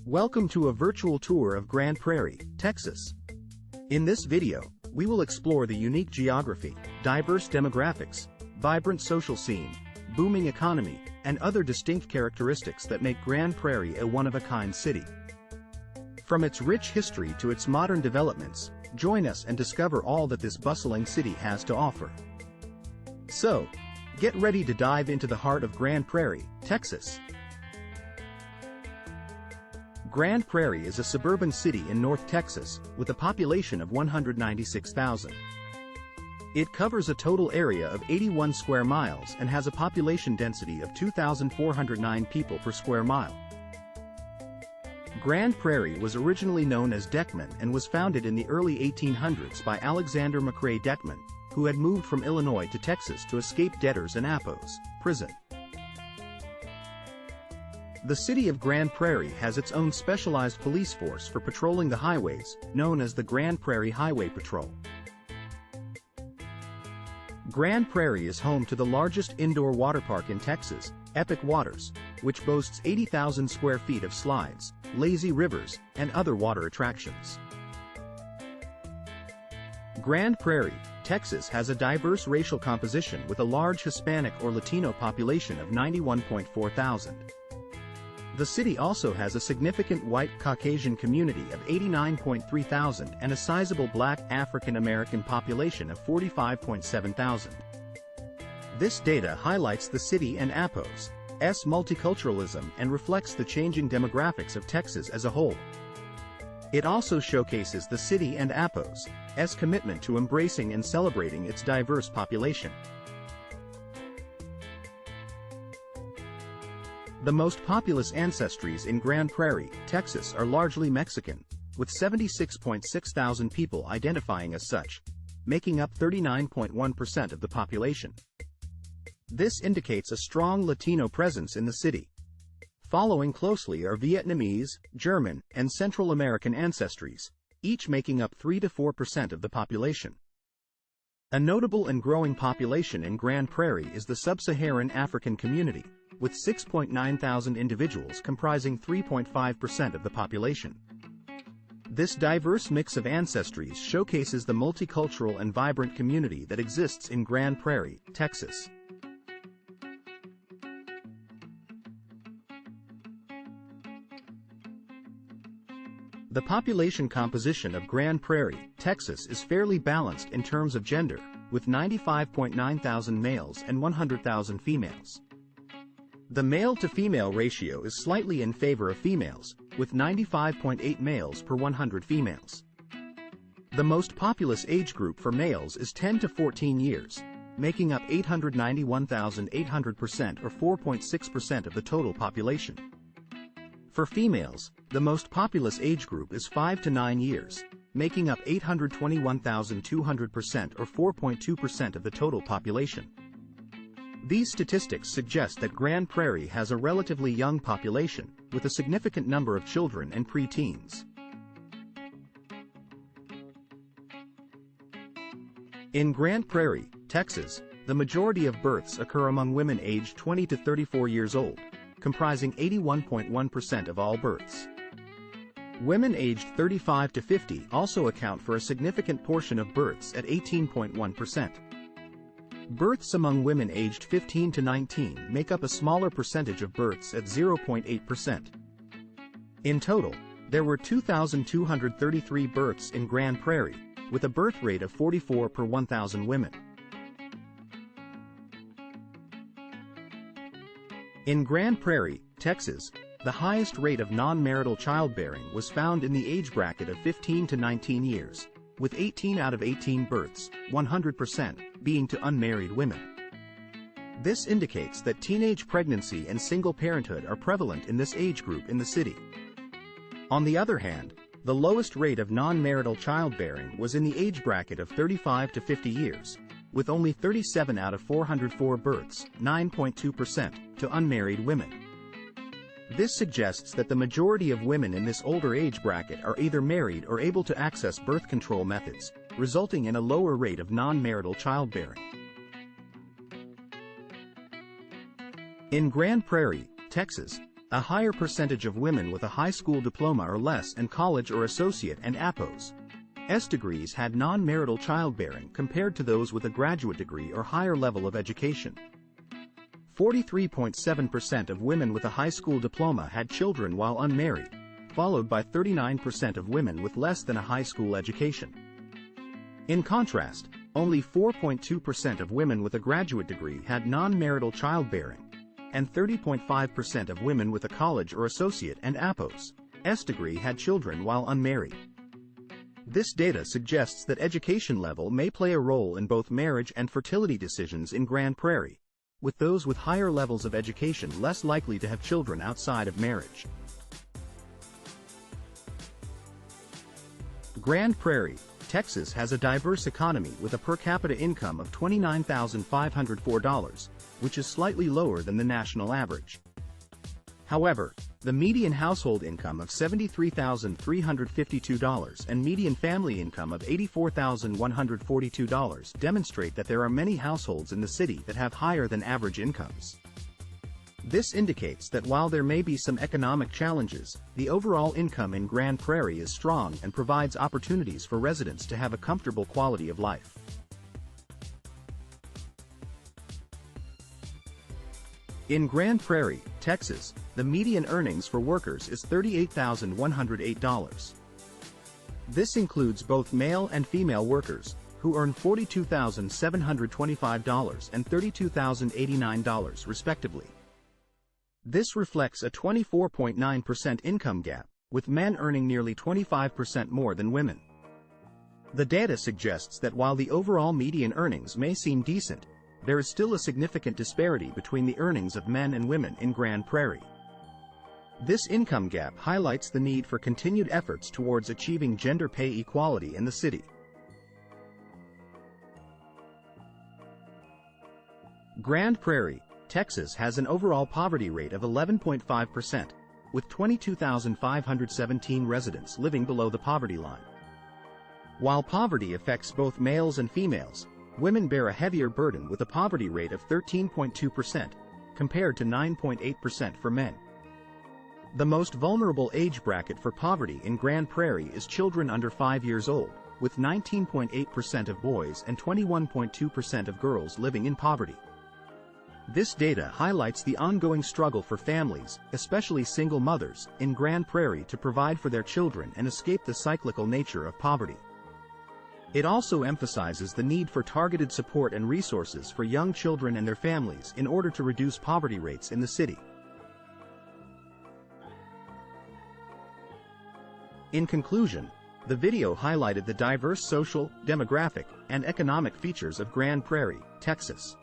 Welcome to a virtual tour of Grand Prairie, Texas. In this video, we will explore the unique geography, diverse demographics, vibrant social scene, booming economy, and other distinct characteristics that make Grand Prairie a one-of-a-kind city. From its rich history to its modern developments, join us and discover all that this bustling city has to offer. So, get ready to dive into the heart of Grand Prairie, Texas. Grand Prairie is a suburban city in North Texas, with a population of 196,000. It covers a total area of 81 square miles and has a population density of 2,409 people per square mile. Grand Prairie was originally known as Deckman and was founded in the early 1800s by Alexander McCrae Deckman, who had moved from Illinois to Texas to escape debtors in Appos prison. The city of Grand Prairie has its own specialized police force for patrolling the highways, known as the Grand Prairie Highway Patrol. Grand Prairie is home to the largest indoor water park in Texas, Epic Waters, which boasts 80,000 square feet of slides, lazy rivers, and other water attractions. Grand Prairie, Texas has a diverse racial composition with a large Hispanic or Latino population of 91.4 thousand. The city also has a significant white Caucasian community of 89.3 thousand and a sizable black African American population of 45.7 thousand. This data highlights the city and Appos' multiculturalism and reflects the changing demographics of Texas as a whole. It also showcases the city and Appos' commitment to embracing and celebrating its diverse population. The most populous ancestries in Grand Prairie, Texas are largely Mexican, with 76.6 thousand people identifying as such, making up 39.1% of the population. This indicates a strong Latino presence in the city. Following closely are Vietnamese, German, and Central American ancestries, each making up 3 to 4% of the population. A notable and growing population in Grand Prairie is the Sub-Saharan African community, with 6.9 thousand individuals comprising 3.5% of the population. This diverse mix of ancestries showcases the multicultural and vibrant community that exists in Grand Prairie, Texas. The population composition of Grand Prairie, Texas is fairly balanced in terms of gender, with 95.9 thousand males and 100,000 females. The male-to-female ratio is slightly in favor of females, with 95.8 males per 100 females. The most populous age group for males is 10 to 14 years, making up 891,800% or 4.6% of the total population. For females, the most populous age group is 5 to 9 years, making up 821,200% or 4.2% of the total population. These statistics suggest that Grand Prairie has a relatively young population, with a significant number of children and pre-teens. In Grand Prairie, Texas, the majority of births occur among women aged 20 to 34 years old, comprising 81.1% of all births. Women aged 35 to 50 also account for a significant portion of births at 18.1%. Births among women aged 15 to 19 make up a smaller percentage of births at 0.8%. In total, there were 2,233 births in Grand Prairie, with a birth rate of 44 per 1,000 women. In Grand Prairie, Texas, the highest rate of non-marital childbearing was found in the age bracket of 15 to 19 years, with 18 out of 18 births, 100%, being to unmarried women. This indicates that teenage pregnancy and single parenthood are prevalent in this age group in the city. On the other hand, the lowest rate of non-marital childbearing was in the age bracket of 35 to 50 years, with only 37 out of 404 births, 9.2%, to unmarried women. This suggests that the majority of women in this older age bracket are either married or able to access birth control methods, resulting in a lower rate of non-marital childbearing. In Grand Prairie, Texas, a higher percentage of women with a high school diploma or less and college or associate and APOS S degrees had non-marital childbearing compared to those with a graduate degree or higher level of education. 43.7% of women with a high school diploma had children while unmarried, followed by 39% of women with less than a high school education. In contrast, only 4.2% of women with a graduate degree had non-marital childbearing, and 30.5% of women with a college or associate and APOS S degree had children while unmarried. This data suggests that education level may play a role in both marriage and fertility decisions in Grand Prairie, with those with higher levels of education less likely to have children outside of marriage. Grand Prairie, Texas has a diverse economy with a per capita income of $29,504, which is slightly lower than the national average. However, the median household income of $73,352 and median family income of $84,142 demonstrate that there are many households in the city that have higher than average incomes. This indicates that while there may be some economic challenges, the overall income in Grand Prairie is strong and provides opportunities for residents to have a comfortable quality of life. In Grand Prairie, Texas, the median earnings for workers is $38,108. This includes both male and female workers, who earn $42,725 and $32,089 respectively. This reflects a 24.9% income gap, with men earning nearly 25% more than women. The data suggests that while the overall median earnings may seem decent, there is still a significant disparity between the earnings of men and women in Grand Prairie. This income gap highlights the need for continued efforts towards achieving gender pay equality in the city. Grand Prairie, Texas has an overall poverty rate of 11.5%, with 22,517 residents living below the poverty line. While poverty affects both males and females, women bear a heavier burden with a poverty rate of 13.2%, compared to 9.8% for men. The most vulnerable age bracket for poverty in Grand Prairie is children under 5 years old, with 19.8% of boys and 21.2% of girls living in poverty. This data highlights the ongoing struggle for families, especially single mothers, in Grand Prairie to provide for their children and escape the cyclical nature of poverty. It also emphasizes the need for targeted support and resources for young children and their families in order to reduce poverty rates in the city. In conclusion, the video highlighted the diverse social, demographic, and economic features of Grand Prairie, Texas.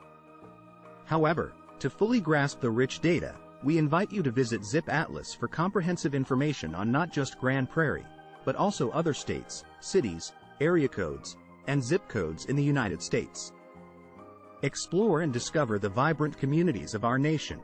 However, to fully grasp the rich data, we invite you to visit ZipAtlas for comprehensive information on not just Grand Prairie, but also other states, cities, area codes, and zip codes in the United States. Explore and discover the vibrant communities of our nation.